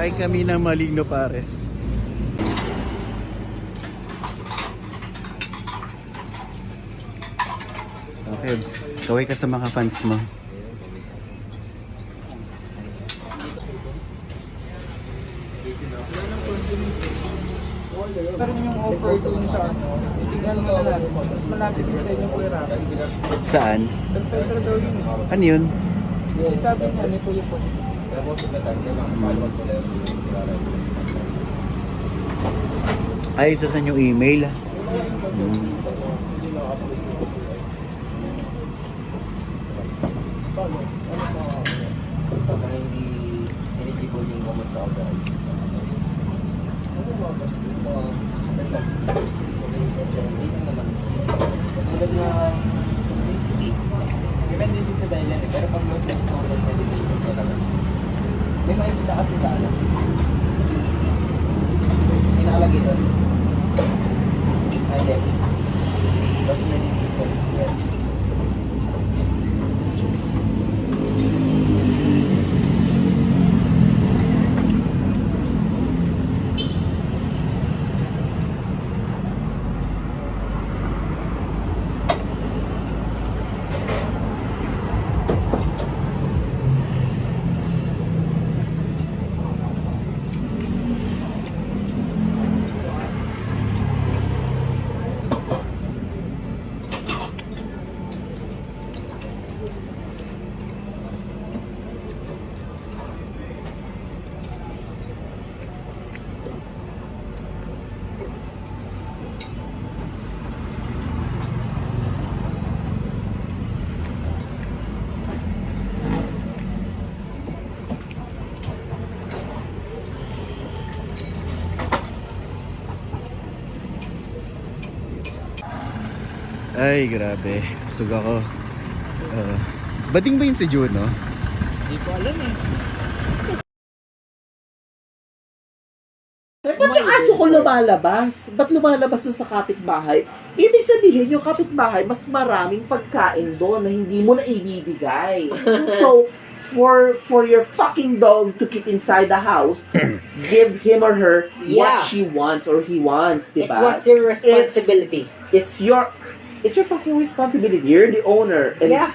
Kakain kami ng Maligno Pares. Okay, Obs. Kaway ka sa mga fans mo. Pero yung offer dun sa ano, tingnan mo na natin. Mas malapit din sa inyo Kuya Rafi. Saan? Pero daw yun. Ano yun? Sabi niya ni Kuya po. Ay, isa sa yung email. Depende din sa dahilan eh, pero pag most next total medication talaga. May makikita kasi sa ano. May nakalagay doon. Ah, yes. Most medication, yes. Ay, grabe. Busog ako. Bading ba yun si Juno? Hindi ko alam eh. Ba't yung aso ko lumalabas? Ba't lumalabas doon sa kapitbahay? Ibig sabihin, yung kapitbahay, mas maraming pagkain doon na hindi mo na ibibigay. So, for your fucking dog to keep inside the house, give him or her Yeah. what she wants or he wants, It diba? was your responsibility. It's your fucking responsibility. You're the owner. And Yeah.